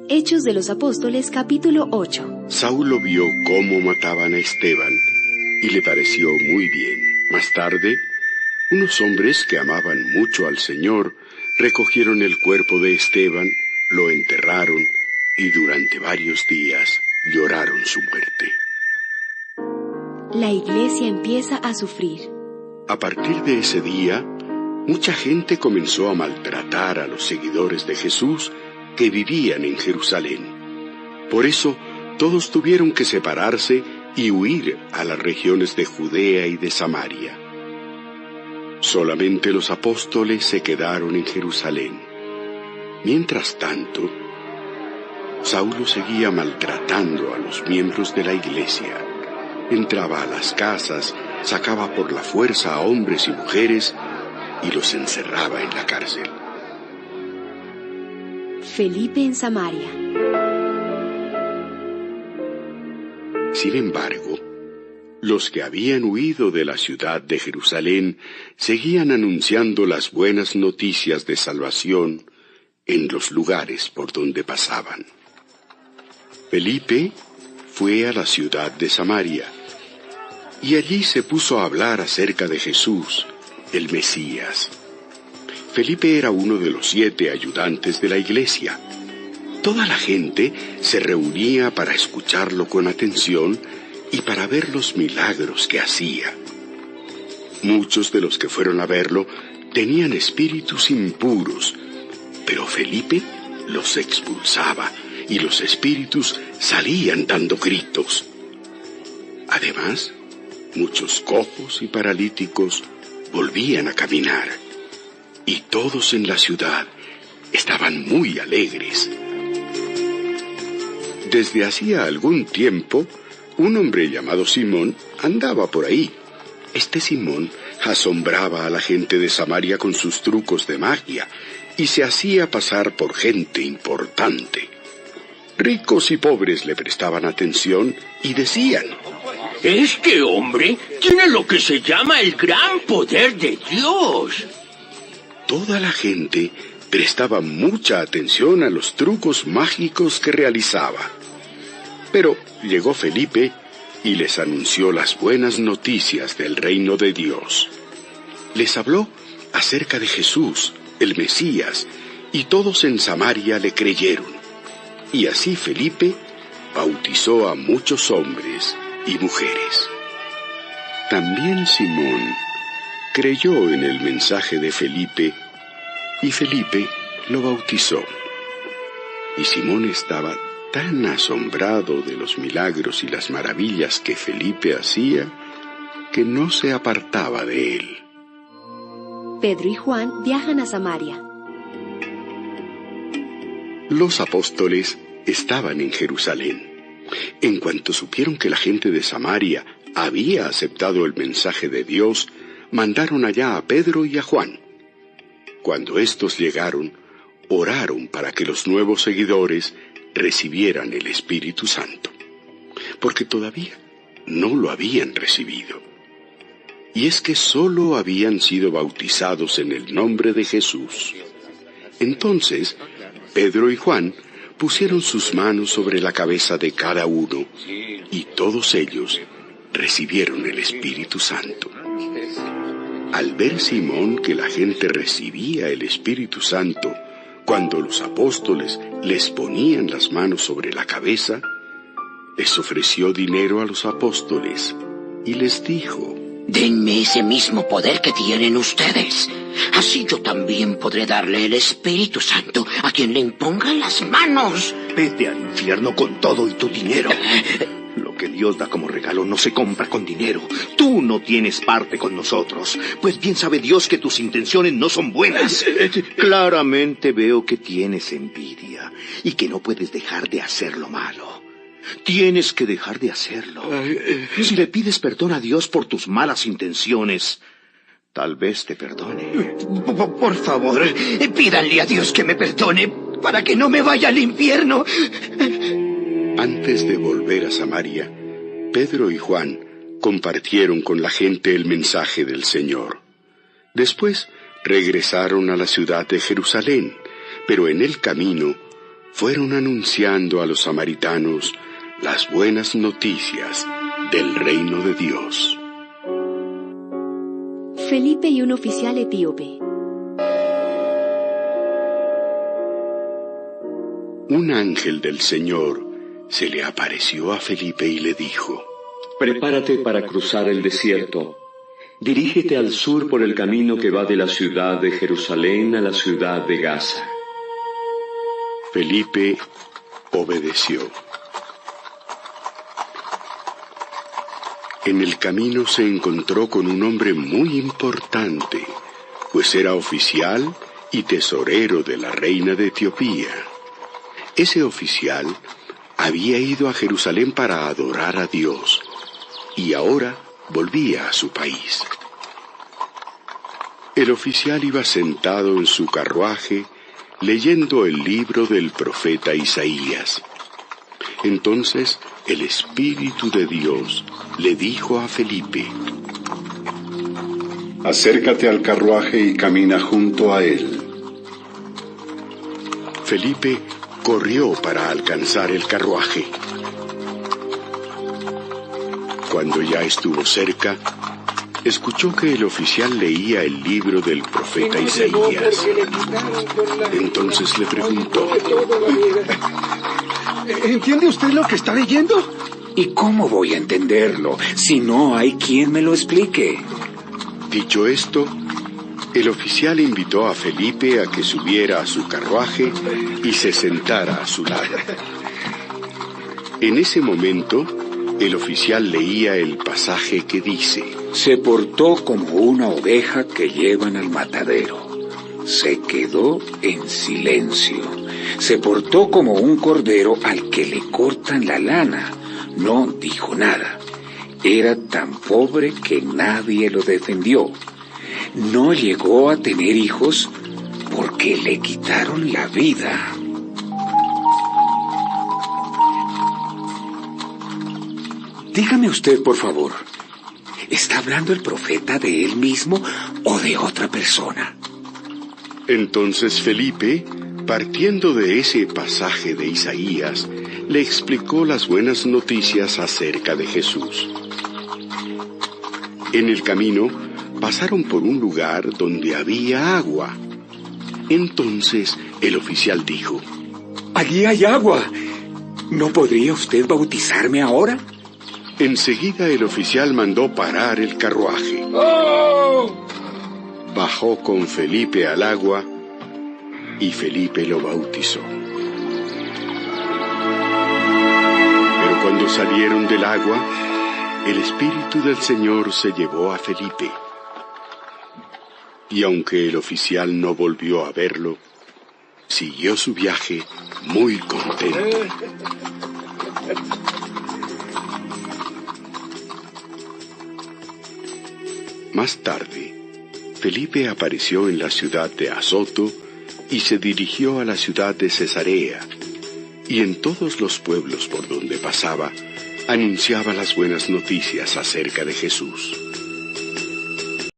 Hechos de los Apóstoles, capítulo 8. Saulo vio cómo mataban a Esteban y le pareció muy bien. Más tarde, unos hombres que amaban mucho al Señor recogieron el cuerpo de Esteban, lo enterraron y durante varios días lloraron su muerte. La iglesia empieza a sufrir. A partir de ese día, mucha gente comenzó a maltratar a los seguidores de Jesús que vivían en Jerusalén. Por eso, todos tuvieron que separarse y huir a las regiones de Judea y de Samaria. Solamente los apóstoles se quedaron en Jerusalén. Mientras tanto, Saulo seguía maltratando a los miembros de la iglesia. Entraba a las casas, sacaba por la fuerza a hombres y mujeres y los encerraba en la cárcel. Felipe en Samaria. Sin embargo, los que habían huido de la ciudad de Jerusalén seguían anunciando las buenas noticias de salvación en los lugares por donde pasaban. Felipe fue a la ciudad de Samaria y allí se puso a hablar acerca de Jesús, el Mesías. Felipe era uno de los 7 ayudantes de la iglesia. Toda la gente se reunía para escucharlo con atención y para ver los milagros que hacía. Muchos de los que fueron a verlo tenían espíritus impuros, pero Felipe los expulsaba y los espíritus salían dando gritos. Además, muchos cojos y paralíticos volvían a caminar, y todos en la ciudad estaban muy alegres. Desde hacía algún tiempo, un hombre llamado Simón andaba por ahí. Este Simón asombraba a la gente de Samaria con sus trucos de magia y se hacía pasar por gente importante. Ricos y pobres le prestaban atención y decían: este hombre tiene lo que se llama el gran poder de Dios. Toda la gente prestaba mucha atención a los trucos mágicos que realizaba. Pero llegó Felipe y les anunció las buenas noticias del reino de Dios. Les habló acerca de Jesús, el Mesías, y todos en Samaria le creyeron. Y así Felipe bautizó a muchos hombres y mujeres. También Simón creyó en el mensaje de Felipe, y Felipe lo bautizó. Y Simón estaba tan asombrado de los milagros y las maravillas que Felipe hacía, que no se apartaba de él. Pedro y Juan viajan a Samaria. Los apóstoles estaban en Jerusalén. En cuanto supieron que la gente de Samaria había aceptado el mensaje de Dios, mandaron allá a Pedro y a Juan. Cuando estos llegaron, oraron para que los nuevos seguidores recibieran el Espíritu Santo, porque todavía no lo habían recibido. Y es que solo habían sido bautizados en el nombre de Jesús. Entonces, Pedro y Juan pusieron sus manos sobre la cabeza de cada uno, y todos ellos recibieron el Espíritu Santo. Al ver Simón que la gente recibía el Espíritu Santo cuando los apóstoles les ponían las manos sobre la cabeza, les ofreció dinero a los apóstoles y les dijo: denme ese mismo poder que tienen ustedes. Así yo también podré darle el Espíritu Santo a quien le impongan las manos. Vete al infierno con todo y tu dinero. Lo que Dios da como regalo no se compra con dinero. Tú no tienes parte con nosotros, pues bien sabe Dios que tus intenciones no son buenas. Claramente veo que tienes envidia y que no puedes dejar de hacer lo malo. Tienes que dejar de hacerlo. Si le pides perdón a Dios por tus malas intenciones, tal vez te perdone. Por favor, pídanle a Dios que me perdone para que no me vaya al infierno. Antes de volver a Samaria, Pedro y Juan compartieron con la gente el mensaje del Señor. Después regresaron a la ciudad de Jerusalén, pero en el camino fueron anunciando a los samaritanos las buenas noticias del reino de Dios. Felipe y un oficial etíope. Un ángel del Señor se le apareció a Felipe y le dijo: Prepárate para cruzar el desierto. Dirígete al sur por el camino que va de la ciudad de Jerusalén a la ciudad de Gaza. Felipe obedeció. En el camino se encontró con un hombre muy importante, pues era oficial y tesorero de la reina de Etiopía. Ese oficial había ido a Jerusalén para adorar a Dios, y ahora volvía a su país. El oficial iba sentado en su carruaje, leyendo el libro del profeta Isaías. Entonces el Espíritu de Dios le dijo a Felipe: Acércate al carruaje y camina junto a él. Felipe corrió para alcanzar el carruaje. Cuando ya estuvo cerca, escuchó que el oficial leía el libro del profeta Isaías. Entonces le preguntó: ¿Entiende usted lo que está leyendo? ¿Y cómo voy a entenderlo si no hay quien me lo explique? Dicho esto, el oficial invitó a Felipe a que subiera a su carruaje y se sentara a su lado. En ese momento, el oficial leía el pasaje que dice: Se portó como una oveja que llevan al matadero. Se quedó en silencio. Se portó como un cordero al que le cortan la lana. No dijo nada. Era tan pobre que nadie lo defendió. No llegó a tener hijos porque le quitaron la vida. Dígame usted, por favor, ¿está hablando el profeta de él mismo o de otra persona? Entonces Felipe, partiendo de ese pasaje de Isaías, le explicó las buenas noticias acerca de Jesús. En el camino, pasaron por un lugar donde había agua. Entonces el oficial dijo: Allí hay agua. ¿No podría usted bautizarme ahora? Enseguida el oficial mandó parar el carruaje. Bajó con Felipe al agua y Felipe lo bautizó. Pero cuando salieron del agua, el Espíritu del Señor se llevó a Felipe. Y aunque el oficial no volvió a verlo, siguió su viaje muy contento. Más tarde, Felipe apareció en la ciudad de Azoto y se dirigió a la ciudad de Cesarea, y en todos los pueblos por donde pasaba, anunciaba las buenas noticias acerca de Jesús.